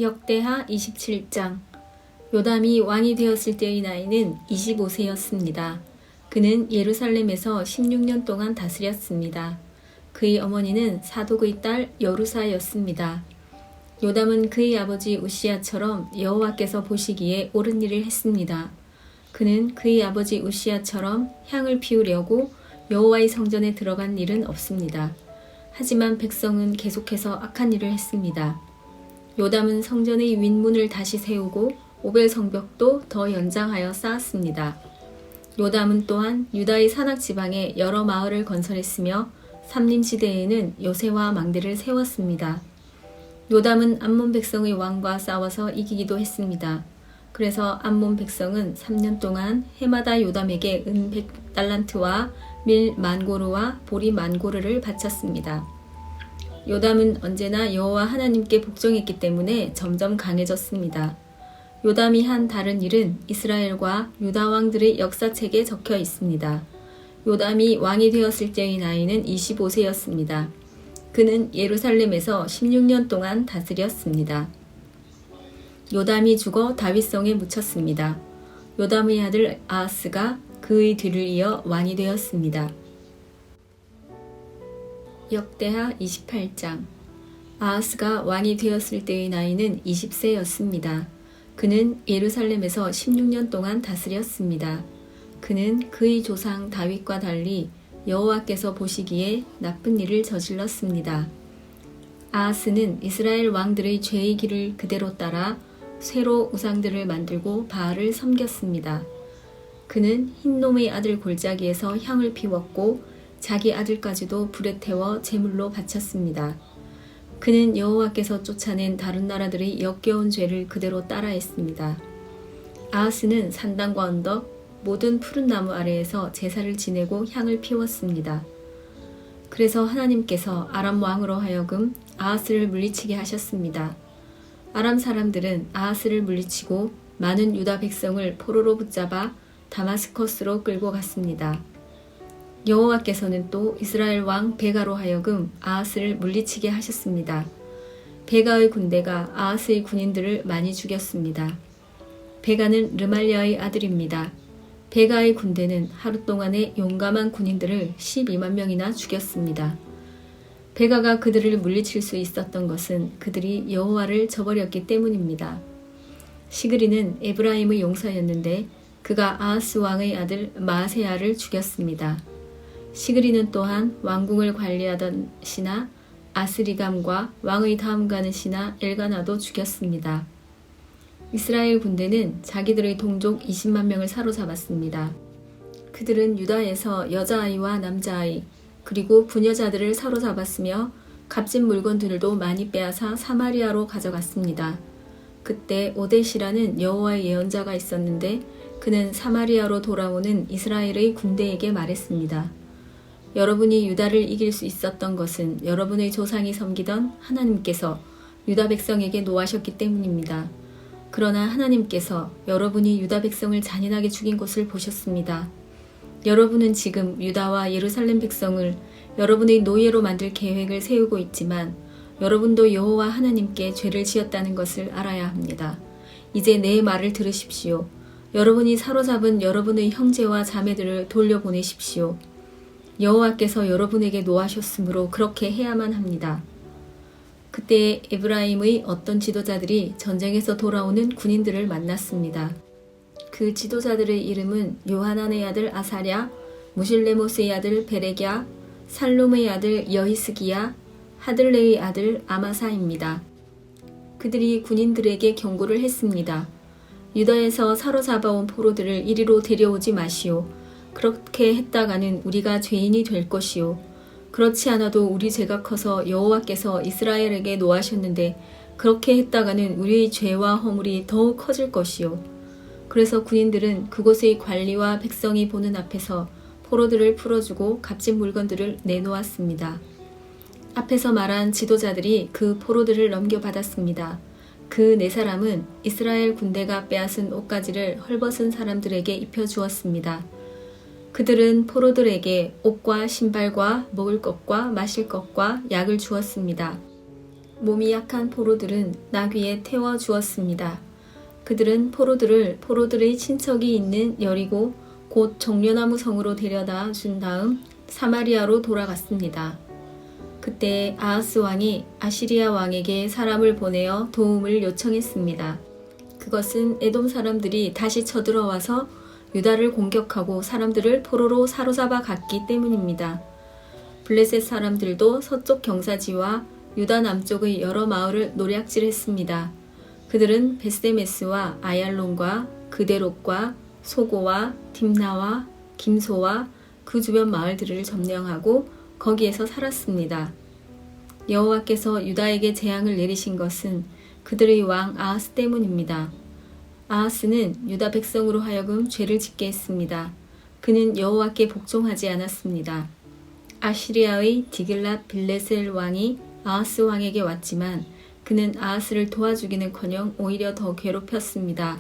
역대하 27장. 요담이 왕이 되었을 때의 나이는 25세였습니다. 그는 예루살렘에서 16년 동안 다스렸습니다. 그의 어머니는 사독의 딸 여루사였습니다. 요담은 그의 아버지 우시야처럼 여호와께서 보시기에 옳은 일을 했습니다. 그는 그의 아버지 우시야처럼 향을 피우려고 여호와의 성전에 들어간 일은 없습니다. 하지만 백성은 계속해서 악한 일을 했습니다. 요담은 성전의 윗문을 다시 세우고 오벨 성벽도 더 연장하여 쌓았습니다. 요담은 또한 유다의 산악 지방에 여러 마을을 건설했으며 삼림지대에는 요새와 망대를 세웠습니다. 요담은 암몬 백성의 왕과 싸워서 이기기도 했습니다. 그래서 암몬 백성은 3년 동안 해마다 요담에게 은 100달란트와 밀 10,000고르와 보리 10,000고르를 바쳤습니다. 요담은 언제나 여호와 하나님께 복종했기 때문에 점점 강해졌습니다. 요담이 한 다른 일은 이스라엘과 유다 왕들의 역사책에 적혀 있습니다. 요담이 왕이 되었을 때의 나이는 25세였습니다. 그는 예루살렘에서 16년 동안 다스렸습니다. 요담이 죽어 다윗성에 묻혔습니다. 요담의 아들 아하스가 그의 뒤를 이어 왕이 되었습니다. 역대하 28장. 아하스가 왕이 되었을 때의 나이는 20세였습니다. 그는 예루살렘에서 16년 동안 다스렸습니다. 그는 그의 조상 다윗과 달리 여호와께서 보시기에 나쁜 일을 저질렀습니다. 아하스는 이스라엘 왕들의 죄의 길을 그대로 따라 쇠로 우상들을 만들고 바알을 섬겼습니다. 그는 흰놈의 아들 골짜기에서 향을 피웠고 자기 아들까지도 불에 태워 제물로 바쳤습니다. 그는 여호와께서 쫓아낸 다른 나라들의 역겨운 죄를 그대로 따라했습니다. 아하스는 산당과 언덕, 모든 푸른 나무 아래에서 제사를 지내고 향을 피웠습니다. 그래서 하나님께서 아람 왕으로 하여금 아하스를 물리치게 하셨습니다. 아람 사람들은 아하스를 물리치고 많은 유다 백성을 포로로 붙잡아 다마스커스로 끌고 갔습니다. 여호와께서는 또 이스라엘 왕 베가로 하여금 아하스를 물리치게 하셨습니다. 베가의 군대가 아하스의 군인들을 많이 죽였습니다. 베가는 르말리아의 아들입니다. 베가의 군대는 하루 동안에 용감한 군인들을 12만 명이나 죽였습니다. 베가가 그들을 물리칠 수 있었던 것은 그들이 여호와를 저버렸기 때문입니다. 시그리는 에브라임의 용사였는데 그가 아하스 왕의 아들 마아세야를 죽였습니다. 시그리는 또한 왕궁을 관리하던 신하 아스리감과 왕의 다음 가는 신하 엘가나도 죽였습니다. 이스라엘 군대는 자기들의 동족 20만 명을 사로잡았습니다. 그들은 유다에서 여자아이와 남자아이 그리고 부녀자들을 사로잡았으며 값진 물건들도 많이 빼앗아 사마리아로 가져갔습니다. 그때 오데시라는 여호와의 예언자가 있었는데 그는 사마리아로 돌아오는 이스라엘의 군대에게 말했습니다. 여러분이 유다를 이길 수 있었던 것은 여러분의 조상이 섬기던 하나님께서 유다 백성에게 노하셨기 때문입니다. 그러나 하나님께서 여러분이 유다 백성을 잔인하게 죽인 것을 보셨습니다. 여러분은 지금 유다와 예루살렘 백성을 여러분의 노예로 만들 계획을 세우고 있지만 여러분도 여호와 하나님께 죄를 지었다는 것을 알아야 합니다. 이제 내 말을 들으십시오. 여러분이 사로잡은 여러분의 형제와 자매들을 돌려보내십시오. 여호와께서 여러분에게 노하셨으므로 그렇게 해야만 합니다. 그때 에브라임의 어떤 지도자들이 전쟁에서 돌아오는 군인들을 만났습니다. 그 지도자들의 이름은 요하난의 아들 아사랴, 무실레모스의 아들 베레꺄, 살룸의 아들 여히스기야, 하들레의 아들 아마사입니다. 그들이 군인들에게 경고를 했습니다. 유다에서 사로잡아온 포로들을 이리로 데려오지 마시오. 그렇게 했다가는 우리가 죄인이 될 것이요. 그렇지 않아도 우리 죄가 커서 여호와께서 이스라엘에게 노하셨는데 그렇게 했다가는 우리의 죄와 허물이 더욱 커질 것이요. 그래서 군인들은 그곳의 관리와 백성이 보는 앞에서 포로들을 풀어주고 값진 물건들을 내놓았습니다. 앞에서 말한 지도자들이 그 포로들을 넘겨받았습니다. 그 네 사람은 이스라엘 군대가 빼앗은 옷가지를 헐벗은 사람들에게 입혀주었습니다. 그들은 포로들에게 옷과 신발과 먹을 것과 마실 것과 약을 주었습니다. 몸이 약한 포로들은 나귀에 태워 주었습니다. 그들은 포로들의 친척이 있는 여리고 곧 정려나무 성으로 데려다 준 다음 사마리아로 돌아갔습니다. 그때 아하스 왕이 아시리아 왕에게 사람을 보내어 도움을 요청했습니다. 그것은 에돔 사람들이 다시 쳐들어와서 유다를 공격하고 사람들을 포로로 사로잡아 갔기 때문입니다. 블레셋 사람들도 서쪽 경사지와 유다 남쪽의 여러 마을을 노략질했습니다. 그들은 베스데메스와 아얄론과 그데롯과 소고와 딥나와 김소와 그 주변 마을들을 점령하고 거기에서 살았습니다. 여호와께서 유다에게 재앙을 내리신 것은 그들의 왕 아하스 때문입니다. 아하스는 유다 백성으로 하여금 죄를 짓게 했습니다. 그는 여호와께 복종하지 않았습니다. 아시리아의 디글랏 빌레셀 왕이 아하스 왕에게 왔지만 그는 아하스를 도와주기는커녕 오히려 더 괴롭혔습니다.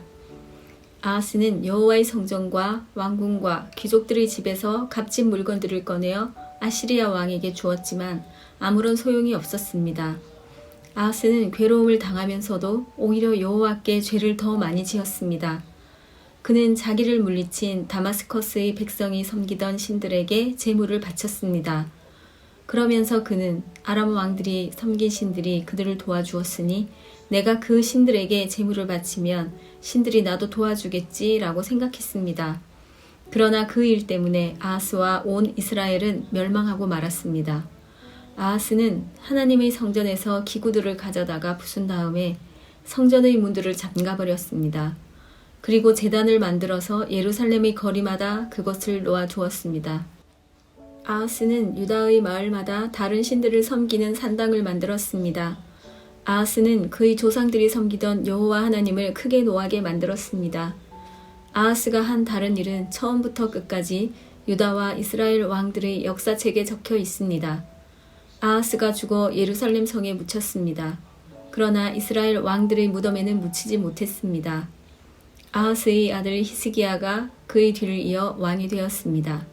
아하스는 여호와의 성전과 왕궁과 귀족들의 집에서 값진 물건들을 꺼내어 아시리아 왕에게 주었지만 아무런 소용이 없었습니다. 아하스는 괴로움을 당하면서도 오히려 여호와께 죄를 더 많이 지었습니다. 그는 자기를 물리친 다마스커스의 백성이 섬기던 신들에게 제물을 바쳤습니다. 그러면서 그는 아람 왕들이 섬긴 신들이 그들을 도와주었으니 내가 그 신들에게 제물을 바치면 신들이 나도 도와주겠지라고 생각했습니다. 그러나 그 일 때문에 아하스와 온 이스라엘은 멸망하고 말았습니다. 아하스는 하나님의 성전에서 기구들을 가져다가 부순 다음에 성전의 문들을 잠가버렸습니다. 그리고 제단을 만들어서 예루살렘의 거리마다 그것을 놓아두었습니다. 아하스는 유다의 마을마다 다른 신들을 섬기는 산당을 만들었습니다. 아하스는 그의 조상들이 섬기던 여호와 하나님을 크게 노하게 만들었습니다. 아하스가 한 다른 일은 처음부터 끝까지 유다와 이스라엘 왕들의 역사책에 적혀 있습니다. 아하스가 죽어 예루살렘 성에 묻혔습니다. 그러나 이스라엘 왕들의 무덤에는 묻히지 못했습니다. 아하스의 아들 히스기야가 그의 뒤를 이어 왕이 되었습니다.